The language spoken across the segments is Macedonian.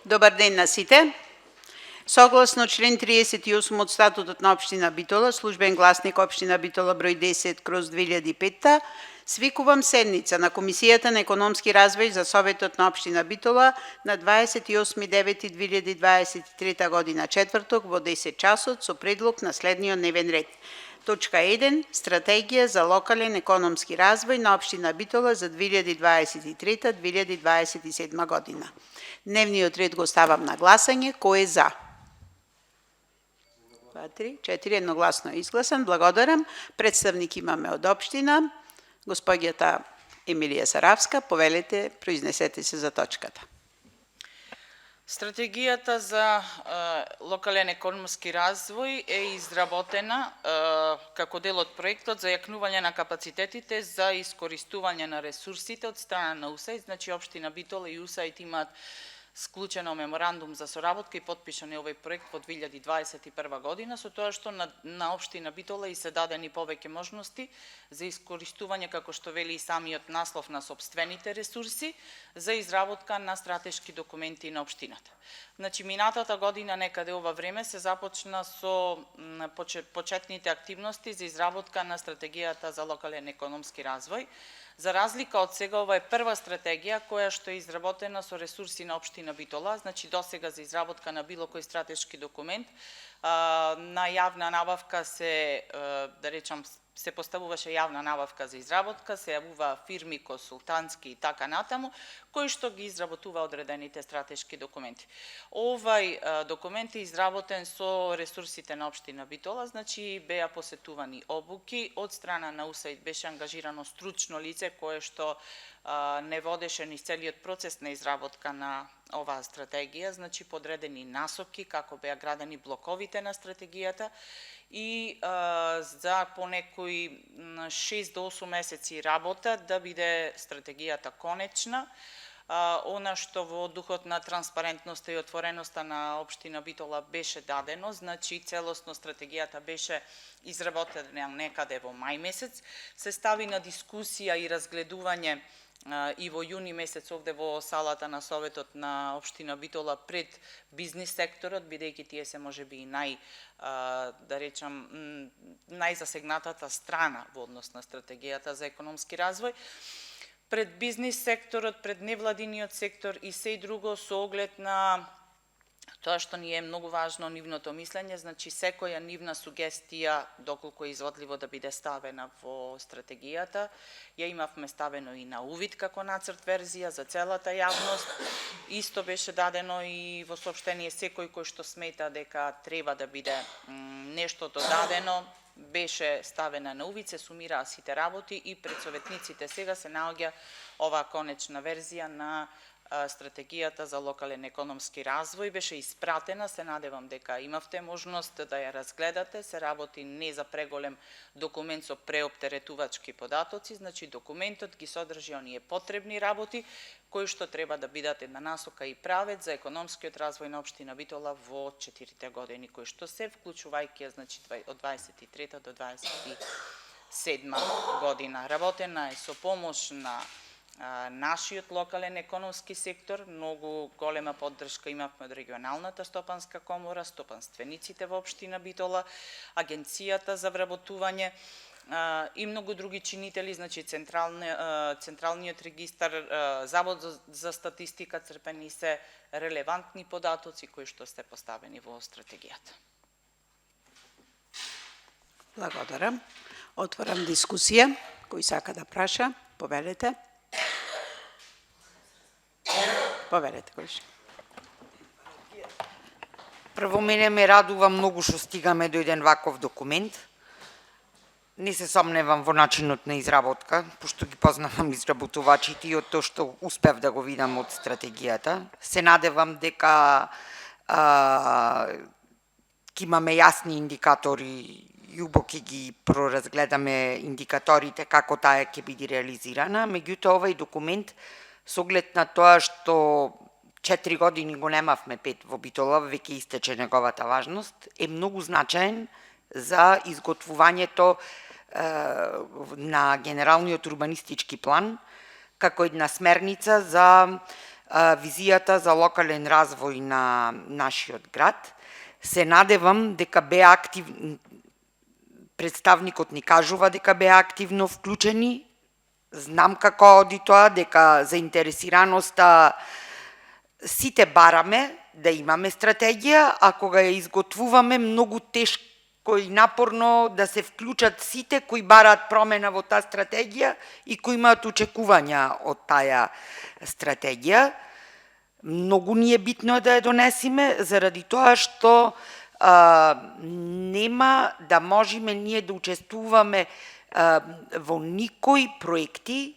Добар ден на сите. Согласно член 38 од статутот на општина Битола, службен гласник општина Битола број 10/2005, свикувам седница на Комисијата на економски развој за Советот на општина Битола на 28.9.2023 година, четврток во 10 часот со предлог на следниот дневен ред. Точка 1. Стратегија за локален економски развој на општина Битола за 2023-2027 година. Дневниот ред го ставам на гласање. Кој е за? 2, 3, 4, едногласно изгласан. Благодарам. Представник имаме од општина. Господјата Емилија Саравска, повелете, произнесете се за точката. Стратегијата за локален економски развој е изработена како дел од проектот за јакнување на капацитетите за искористување на ресурсите од страна на УСАИД, значи општина Битола и УСАИД имаат склучено меморандум за соработка и подпишан е овој проект во 2021 година, со тоа што на општина Битола и се дадени повеќе можности за искористување, како што вели и самиот наслов, на сопствените ресурси за изработка на стратешки документи на општината. Значи, минатата година некаде ова време се започна со почетните активности за изработка на стратегијата за локален економски развој. За разлика од сега, ова е прва стратегија која што е изработена со ресурси на општина Битола, значи досега за изработка на било кој стратешки документ, на јавна набавка се, да речам, се поставуваше јавна набавка за изработка, се јавува фирми, консултантски и така натаму, кои што ги изработува одредените стратешки документи. Овај документ е изработен со ресурсите на општина Битола, значи беа посетувани обуки, од страна на УСАИД беше ангажирано стручно лице кое што не водеше ни целиот процес на изработка на оваа стратегија, значи подредени насоки како беа градени блоковите на стратегијата и за по некои 6 до 8 месеци работа да биде стратегијата конечна. Она што во духот на транспарентноста и отвореноста на општина Битола беше дадено, значи целосно стратегијата беше изработена некаде во мај месец, се стави на дискусија и разгледување и во јуни месец овде во салата на Советот на општина Битола пред бизнис секторот, бидејќи тие се можеби и да речам, најзасегнатата страна во однос на стратегијата за економски развој, пред бизнис секторот, пред невладиниот сектор и сеј друго со оглед на тоа што ни е многу важно нивното мислење, значи секоја нивна сугестија, доколку е изводливо да биде ставена во стратегијата, ја имавме ставено и на увид како нацрт верзија за целата јавност. Исто беше дадено и во соопштение секој кој што смета дека треба да биде нешто додадено, беше ставена на увид, се сумираа сите работи и пред советниците сега се наоѓа оваа конечна верзија на стратегијата за локален економски развој. Беше испратена, се надевам дека имавте можност да ја разгледате, се работи не за преголем документ со преоптеретувачки податоци, значи документот ги содржи оние потребни работи кои што треба да бидат една насока и правец за економскиот развој на општина Битола во 4 години, кои што се вклучувајќи, значи од 23 до 27 година. Работена е со помош на нашиот локален економски сектор, многу голема поддршка имавме од регионалната стопанска комора, стопанствениците во општина Битола, агенцијата за вработување и многу други чинители, значи Централниот регистар, Завод за статистика, црпени се релевантни податоци кои што се поставени во стратегијата. Благодарам. Отварам дискусија. Кој сака да праша? Повелете. Повелете, којш. Прво, мене ме радува многу што стигаме до еден ваков документ. Не се сомневам во начинот на изработка, пошто ги познавам изработувачите и од тоа што успев да го видам од стратегијата. Се надевам дека ќе имаме јасни индикатори, јубо ќе ги проразгледаме индикаторите како таа ќе биде реализирана, меѓутоа овај документ со оглед на тоа што 4 години го немавме ПЕТ во Битола, веќе истече неговата важност, е многу значаен за изготвувањето на генералниот урбанистички план, како една смерница за визијата за локален развој на нашиот град. Се надевам дека беа представникот ни кажува дека беа активно вклучени. Знам како оди тоа, дека заинтересираноста сите бараме да имаме стратегија, а кога ја изготвуваме многу тешко и напорно да се вклучат сите кои бараат промена во таа стратегија и кои имаат очекувања од таа стратегија. Многу ни е битно да ја донесеме, заради тоа што нема да можеме ние да учествуваме во никои проекти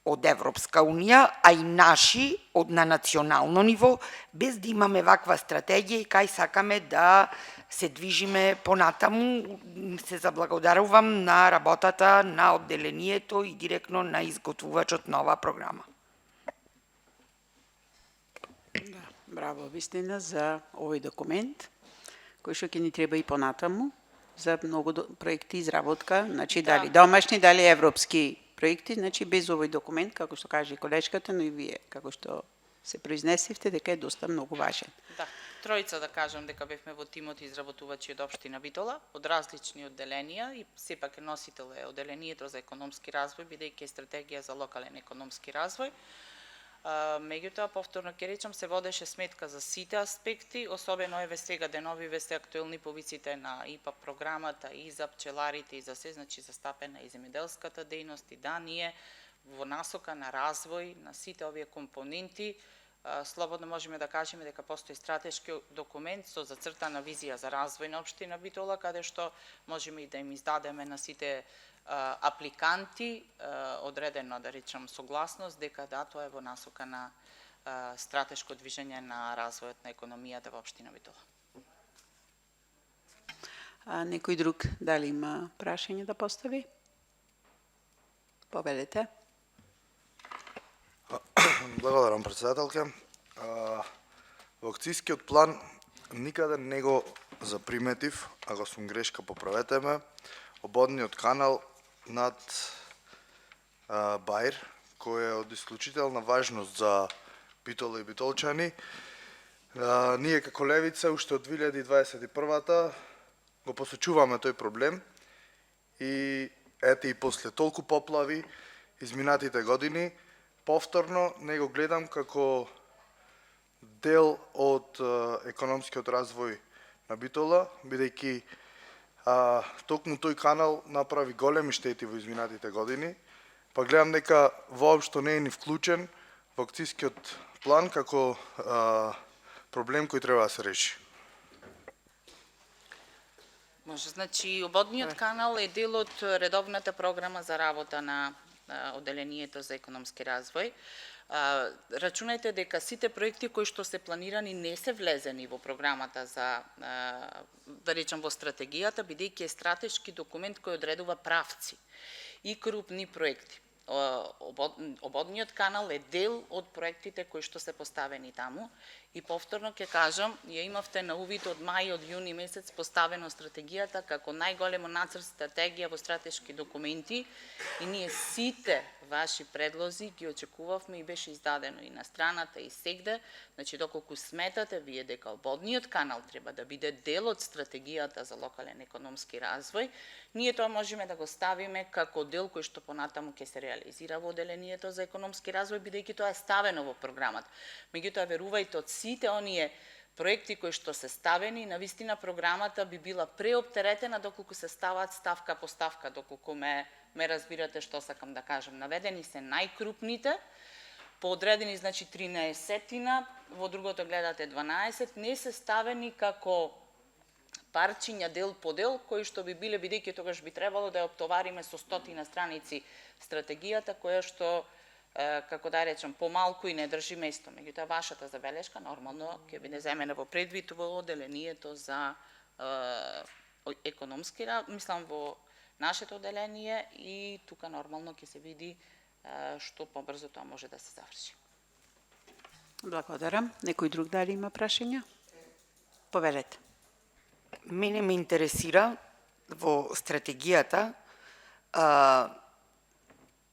од Европска Унија, а и наши на национално ниво, без да имаме ваква стратегија и кај сакаме да се движиме понатаму. Се заблагодарувам на работата на одделението и директно на изготвувачот на оваа програма. Браво, вистина, за овој документ, кој што ќе ни треба и понатаму, за многу проекти изработка, значи дали домашни, дали европски проекти, значи без овој документ, како што каже колешката, но и вие, како што се произнесивте, дека е доста многу важен. Да, тројца да кажам дека бевме во тимот изработувачи од општина Битола, од различни одделенија и сепак носител е одделението за економски развој, бидејќи е стратегија за локален економски развој. Меѓутоа, повторно ќе речам, се водеше сметка за сите аспекти, особено еве сега деновиве се актуелни повиците на ИПА програмата и за пчеларите и за се, значи за стапена и земјоделската дејност и да, ние во насока на развој на сите овие компоненти, слободно можеме да кажеме дека постои стратешки документ со зацртана визија за развој на општина Битола, каде што можеме и да им издадеме на сите апликанти одредено, да речам, согласност дека да, тоа е во насока на стратешко движење на развојот на економијата во општина Битола. Некој друг дали има прашање да постави? Повелете. Благодарам, председателке. Во акцијскиот план никаде не го заприметив, ако сум грешка поправете ме, ободниот канал над Баир, кој е од исклучителна важност за Битола и битолчани. Ние како Левица уште од 2021-та го посочуваме тој проблем и ете и после толку поплави изминатите години повторно не го гледам како дел од економскиот развој на Битола, бидејќи токму тој канал направи големи штети во изминатите години, па гледам дека воопшто не е ни вклучен во акцијскиот план како проблем кој треба да се реши. Може, значи, ободниот канал е дел од редовната програма за работа на одделението за економски развој. Рачунајте дека сите проекти кои што се планирани не се влезени во програмата за, да речам, во стратегијата, бидејќи е стратешки документ кој одредува правци и крупни проекти. Ободниот канал е дел од проектите кои што се поставени таму и повторно ќе кажам, ја имавте на увид од мај, од јуни месец поставено стратегијата како најголемо нацрт стратегија во стратешки документи и ние сите ваши предлози ги очекувавме и беше издадено и на страната и сегде, значи доколку сметате вие дека ободниот канал треба да биде дел од стратегијата за локален економски развој, ние тоа можеме да го ставиме како дел кој што понатаму ќе се реализира во одделението за економски развој, бидејќи тоа е ставено во програмата. Меѓутоа, верувајте, од сите оние проекти кои што се ставени, навистина програмата би била преоптеретена доколку се ставаат ставка по ставка, доколку ме разбирате што сакам да кажам. Наведени се најкрупните, по одредени, значи 13-тина, во другото гледате 12, не се ставени како парчиња дел по дел, кои што би биле, бидејќи тогаш би требало да ја оптовариме со 100 страници стратегијата, која што, како да речем, помалку и не држи место. Меѓутоа, вашата забелешка нормално ќе биде земена во предвид во одделението за економски, мислам во нашето одделение и тука нормално ќе се види што побрзо тоа може да се заврши. Благодарам. Некој друг дали има прашања? Повелете. Мене ме интересира во стратегијата,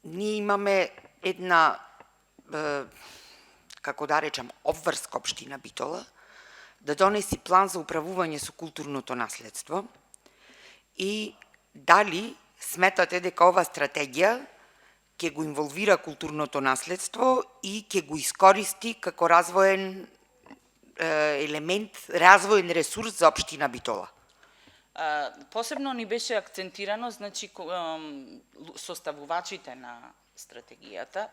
ние имаме една како да речам обврска општина Битола, да донеси план за управување со културното наследство и дали сметате дека ова стратегија ќе го инволвира културното наследство и ќе го искористи како развоен елемент, развоен ресурс за општина Битола? Посебно ни беше акцентирано, значи, составувачите на стратегијата.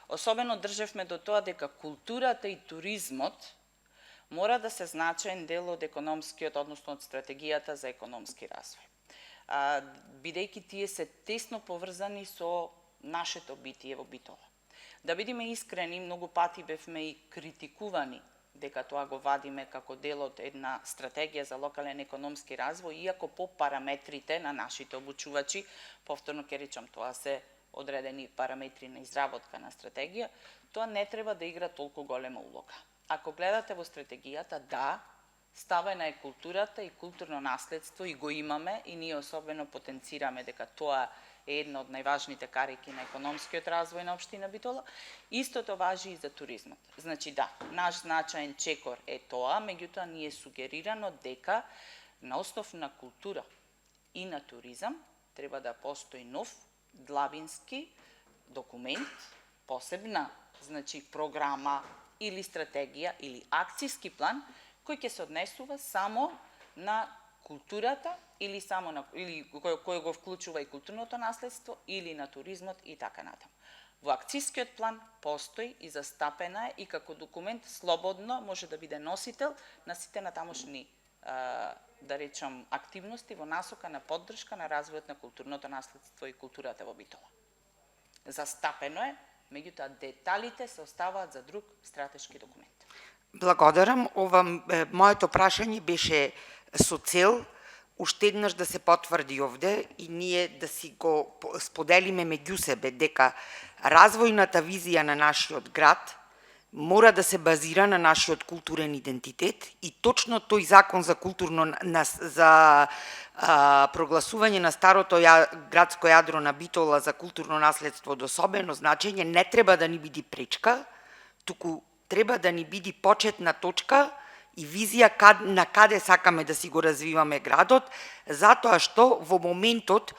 Особено држевме до тоа дека културата и туризмот мора да се значаен дел од економскиот, односно од стратегијата за економски развој. Бидејќи тие се тесно поврзани со нашето битие во Битола. Да бидеме искрени, многу пати бевме и критикувани дека тоа го вадиме како дел од една стратегија за локален економски развој, иако по параметрите на нашите обучувачи, повторно ќе речам, тоа се одредени параметри на изработка на стратегија, тоа не треба да игра толку голема улога. Ако гледате во стратегијата, да, ставена е културата и културно наследство и го имаме и ние особено потенцираме дека тоа е една од најважните карики на економскиот развој на општина Битола. Истото важи и за туризмот. Значи да, наш значаен чекор е тоа, меѓутоа ни е сугерирано дека на основ на култура и на туризам треба да постои нов длабински документ, посебна, значи програма или стратегија или акцијски план кој ќе се однесува само на културата или само на кој го вклучува и културното наследство или на туризмот и така натаму. Во акцијскиот план постои и застапена е и како документ слободно може да биде носител на сите натамошни да речам активности во насока на поддршка на развојот на културното наследство и културата во Битола. Застапено е, меѓутоа деталите се оставаат за друг стратешки документ. Благодарам. Моето прашање беше со цел уште еднаш да се потврди овде и ние да си го споделиме меѓу себе дека развојната визија на нашиот град мора да се базира на нашиот културен идентитет и точно тој закон за за прогласување на старото градско јадро на Битола за културно наследство од особено значење не треба да ни биде пречка, туку треба да ни биде почетна точка и визија на каде сакаме да си го развиваме градот, затоа што во моментот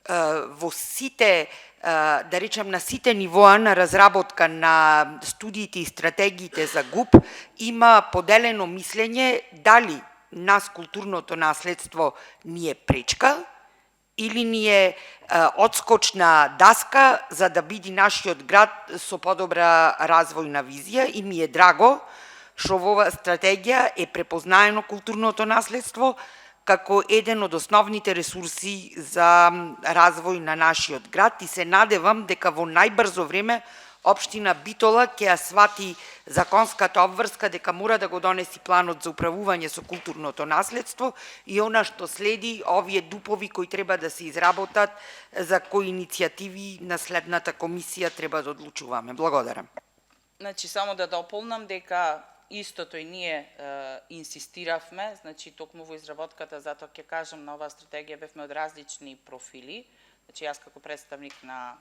во сите, да речем на сите нивоа на разработка на студиите и стратегиите за ГУП има поделено мислење дали нас културното наследство ни е пречка или ни е одскочна даска за да биде нашиот град со подобра развојна визија и ми е драго што во оваа стратегија е препознаено културното наследство како еден од основните ресурси за развој на нашиот град и се надевам дека во најбрзо време општина Битола ќе ја свати законската обврска дека мора да го донеси планот за управување со културното наследство и она што следи овие дупови кои треба да се изработат за кои иницијативи на следната комисија треба да одлучуваме. Благодарам. Значи само да дополнам дека истото и ние инсистиравме, значи токму во изработката, затоа ќе кажам на оваа стратегија бевме од различни профили. Значи јас како представник на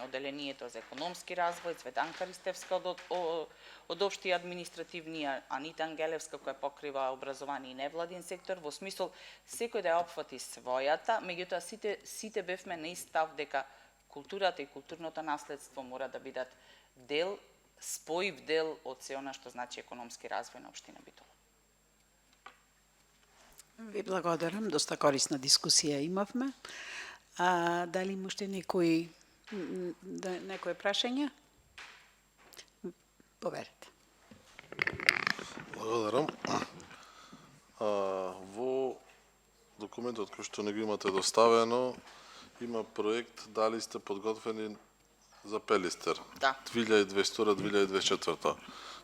одделението за економски развој, Цветанка Ристевска од општи административни, Анита Ангелевска која покрива образование и невладин сектор, во смисол секој да ја опфати својата, меѓутоа сите бевме на ист став дека културата и културното наследство мора да бидат дел, споив дел од се она што значи економски развој на општина Битола. Ви благодарам, доста корисна дискусија имавме. Дали можете некој прашање? Поверете. Благодарам. Во документот кој што не го имате доставено, има проект дали сте подготвени за Пелистер. Да. 2022-2024.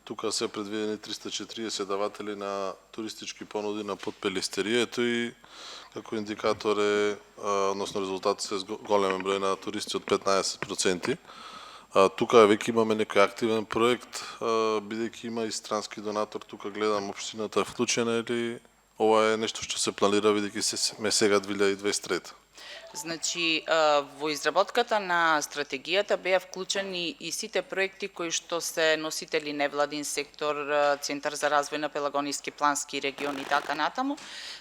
Тука се предвидени 340 даватели на туристички понуди на подпелистерието и како индикатор е, односно резултатите се голем број на туристи од 15%. Тука веќе имаме некој активен проект, бидејќи има и странски донатор, тука гледам општината е вклучена или ова е нешто што се планира бидејќи сме сега 2023? Значи, во изработката на стратегијата беа вклучени и сите проекти кои што се носители невладин сектор, Центар за развој на Пелагониски плански регион и така натаму.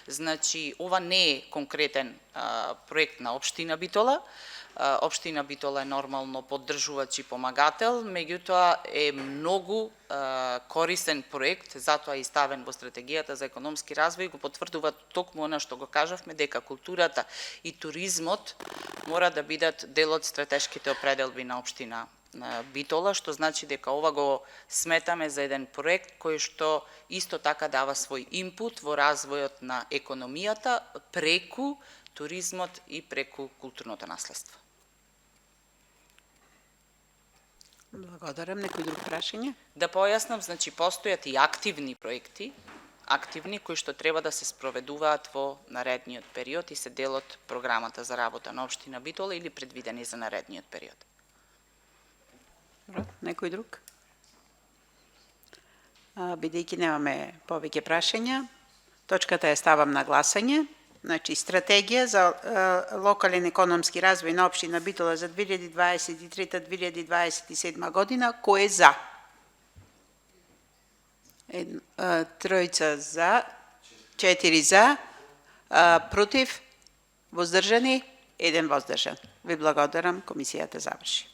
Значи, ова не е конкретен проект на општина Битола. Општина Битола е нормално поддржувач и помагател, меѓутоа е многу корисен проект, затоа е ставен во стратегијата за економски развој, го потврдува токму она што го кажавме, дека културата и туризмот мора да бидат дел од стратешките определби на општина Битола, што значи дека ова го сметаме за еден проект кој што исто така дава свој инпут во развојот на економијата преку туризмот и преку културното наследство. Благодарам. Некој друг прашање? Да појаснам, значи постојат и активни проекти, кои што треба да се спроведуваат во наредниот период и се дел од програмата за работа на општина Битола или предвидени за наредниот период. Некој друг? Бидејќи немаме повеќе прашања, точката ја ставам на гласање. Значи, стратегија за локален економски развој на општина Битола за 2023-2027 година, кој е за? Тројца за, 4 за, против, воздржани, 1 воздржан. Ви благодарам, комисијата заврши.